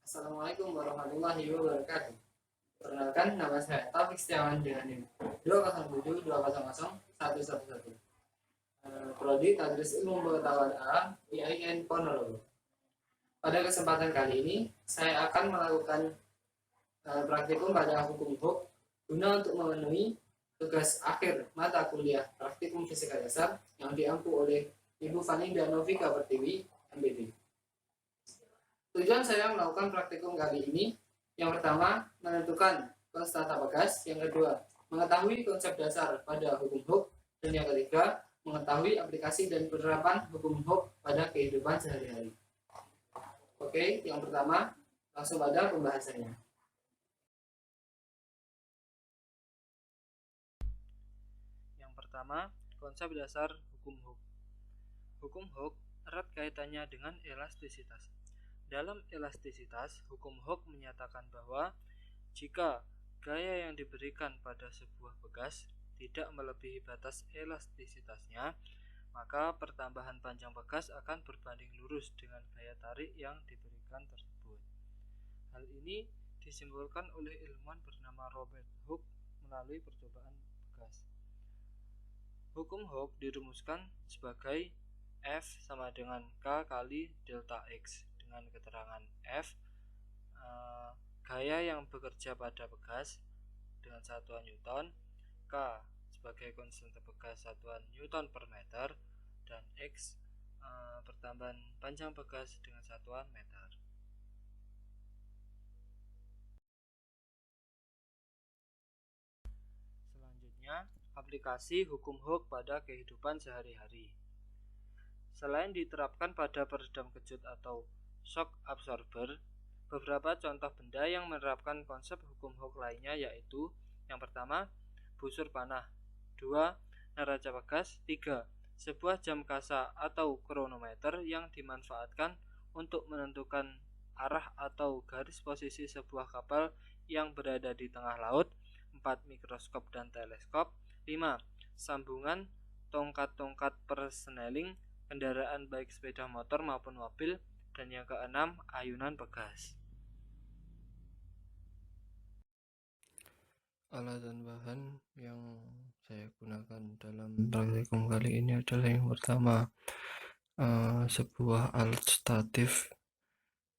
Assalamualaikum warahmatullahi wabarakatuh. Perkenalkan, nama saya Taufik Setiawan dengan NIM 207200111. Prodi Tadris Ilmu Pengetahuan Alam IAIN Ponorogo. Pada kesempatan kali ini, saya akan melakukan praktikum pada hukum HUK guna untuk memenuhi tugas akhir mata kuliah praktikum fisika dasar yang diampu oleh Ibu Faninda Novika Pertiwi, MPD. Tujuan saya melakukan praktikum kali ini, yang pertama, menentukan konstanta bekas, yang kedua, mengetahui konsep dasar pada hukum HUK, dan yang ketiga, mengetahui aplikasi dan penerapan hukum HUK pada kehidupan sehari-hari. Oke, yang pertama, langsung pada pembahasannya. Yang pertama, konsep dasar hukum HUK. Hukum HUK erat kaitannya dengan elastisitas. Dalam elastisitas, hukum HUK menyatakan bahwa jika gaya yang diberikan pada sebuah bekas tidak melebihi batas elastisitasnya, maka pertambahan panjang bekas akan berbanding lurus dengan gaya tarik yang diberikan tersebut. Hal ini disimpulkan oleh ilmuwan bernama Robert Hooke melalui percobaan bekas. Hukum Hooke dirumuskan sebagai F sama dengan K kali delta X dengan keterangan F gaya yang bekerja pada bekas dengan satuan Newton, K sebagai konstanta bekas satuan Newton per meter, dan X pertambahan panjang bekas dengan satuan meter. Selanjutnya, aplikasi hukum Hooke pada kehidupan sehari-hari. Selain diterapkan pada peredam kejut atau shock absorber, beberapa contoh benda yang menerapkan konsep hukum Hooke lainnya yaitu: yang pertama, busur panah, 2. neraca bekas, 3. sebuah jam kasa atau kronometer yang dimanfaatkan untuk menentukan arah atau garis posisi sebuah kapal yang berada di tengah laut, 4. mikroskop dan teleskop, 5. sambungan tongkat-tongkat perseneling kendaraan baik sepeda motor maupun mobil, dan yang keenam, ayunan bekas. Alat dan bahan yang saya gunakan dalam praktikum kali ini adalah yang pertama sebuah alat statif,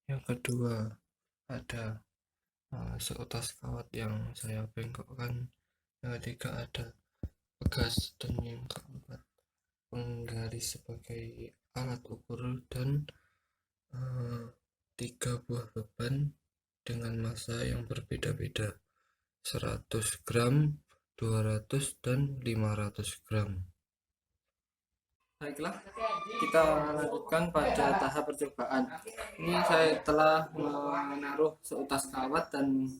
yang kedua ada seutas kawat yang saya bengkokkan, yang ketiga ada bekas, dan yang keempat penggaris sebagai alat ukur, dan 3 buah beban dengan massa yang berbeda-beda, 100 gram, 200 dan 500 gram. Baiklah, kita lanjutkan pada tahap percobaan. Ini saya telah menaruh seutas kawat dan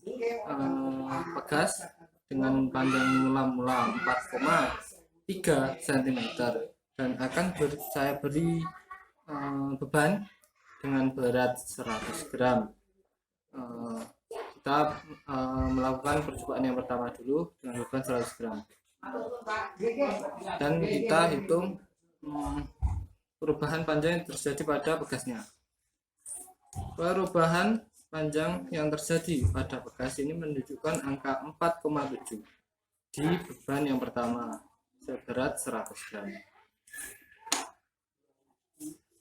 bekas dengan panjang mula-mula 4,3 cm, dan akan saya beri beban dengan berat 100 gram. Kita melakukan percobaan yang pertama dulu dengan beban 100 gram, dan kita hitung perubahan panjang yang terjadi pada bekasnya. Perubahan panjang yang terjadi pada bekas ini menunjukkan angka 4,7 di beban yang pertama seberat 100 gram.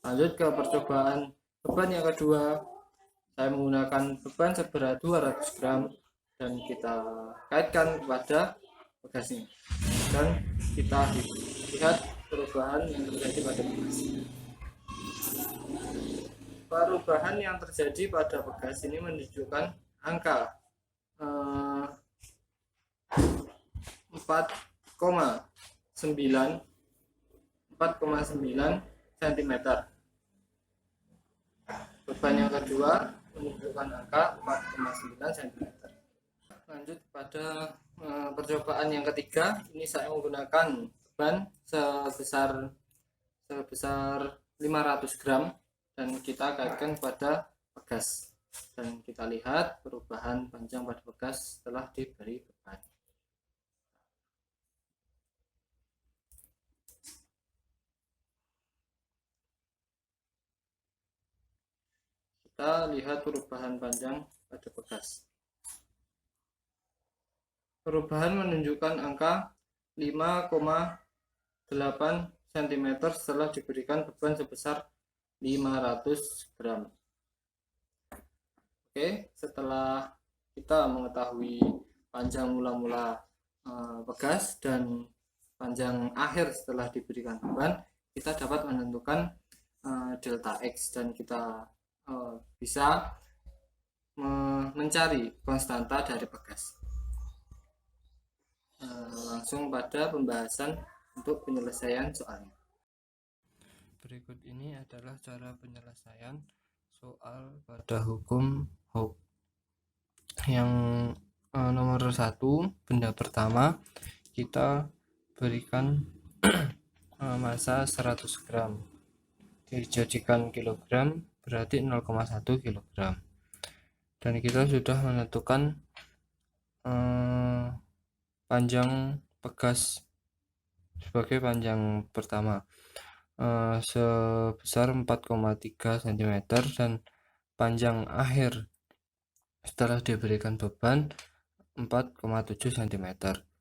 Lanjut ke percobaan beban yang kedua. Saya menggunakan beban seberat 200 gram dan kita kaitkan kepada bekasnya, dan kita lihat perubahan yang terjadi pada bekas. Perubahan yang terjadi pada bekas ini menunjukkan angka 4,9 cm. Beban yang kedua menunjukkan angka 4,9 cm. Lanjut pada percobaan yang ketiga. Ini saya menggunakan beban sebesar 500 gram dan kita kaitkan pada bekas, dan kita lihat perubahan panjang pada bekas setelah diberi beban. Kita lihat perubahan panjang pada bekas. Perubahan menunjukkan angka 5,8 cm setelah diberikan beban sebesar 500 gram. Oke, setelah kita mengetahui panjang mula-mula bekas dan panjang akhir setelah diberikan beban, kita dapat menentukan delta X dan kita bisa mencari konstanta dari bekas. Langsung pada pembahasan untuk penyelesaian soalnya. Berikut ini adalah cara penyelesaian soal pada hukum Hooke. Yang nomor 1, benda pertama kita berikan massa 100 gram dijadikan kilogram, berarti 0,1 kilogram, dan kita sudah menentukan panjang bekas sebagai panjang pertama sebesar 4,3 cm dan panjang akhir setelah diberikan beban 4,7 cm.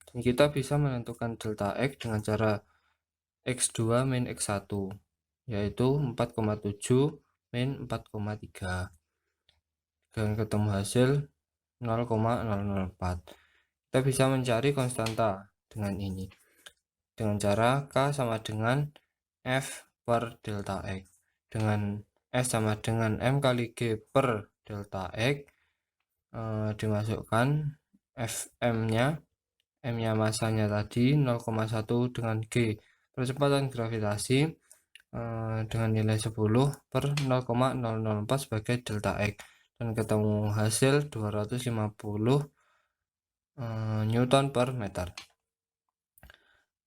Dan kita bisa menentukan delta X dengan cara X2 min X1, yaitu 4,7 min 4,3, dan ketemu hasil 0,004. Kita bisa mencari konstanta dengan ini dengan cara K sama dengan F per delta X, dengan S sama dengan M kali G per delta X, dimasukkan Fm-nya, M-nya masanya tadi 0,1 dengan G percepatan gravitasi dengan nilai 10 per 0,004 sebagai delta X, dan ketemu hasil 250 Newton per meter.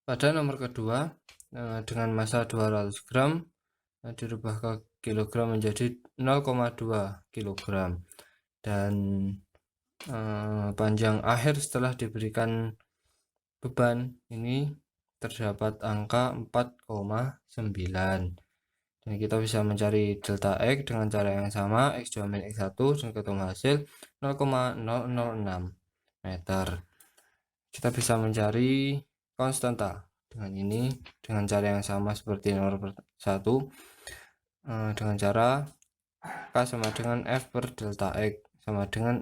Pada nomor kedua, dengan massa 200 gram dirubah ke kilogram menjadi 0,2 kilogram, dan panjang akhir setelah diberikan beban ini terdapat angka 4,9, dan kita bisa mencari delta X dengan cara yang sama, X2 min X1, dan ketemu hasil 0,006 meter. Kita bisa mencari konstanta dengan ini dengan cara yang sama seperti nomor 1, dengan cara K sama dengan F per delta X sama dengan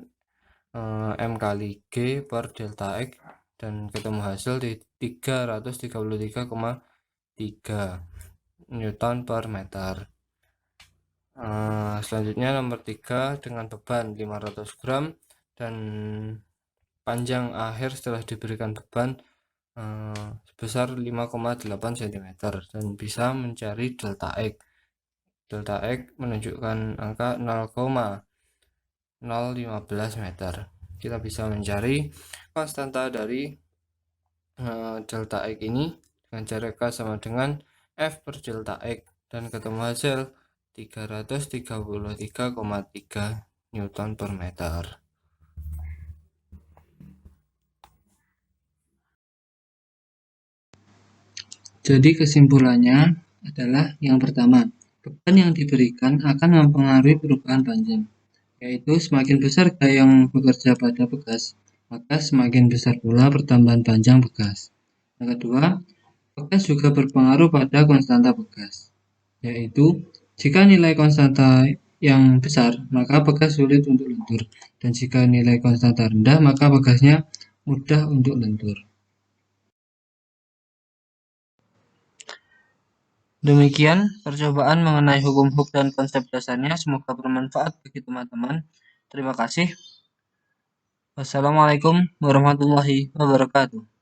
M kali G per delta X, dan ketemu hasil di 333,3 Newton per meter. Selanjutnya nomor 3, dengan beban 500 gram dan panjang akhir setelah diberikan beban sebesar 5,8 cm, dan bisa mencari delta X. Delta X menunjukkan angka 0,015 meter. Kita bisa mencari konstanta dari delta X ini dengan cara K sama dengan F per delta X, dan ketemu hasil 333,3 Newton per meter. Jadi kesimpulannya adalah yang pertama, beban yang diberikan akan mempengaruhi perubahan panjang, yaitu semakin besar gaya yang bekerja pada bekas, maka semakin besar pula pertambahan panjang bekas. Yang kedua, bekas juga berpengaruh pada konstanta bekas, yaitu jika nilai konstanta yang besar, maka bekas sulit untuk lentur, dan jika nilai konstanta rendah, maka bekasnya mudah untuk lentur. Demikian percobaan mengenai hukum Hooke dan konsep dasarnya. Semoga bermanfaat bagi teman-teman. Terima kasih. Wassalamualaikum warahmatullahi wabarakatuh.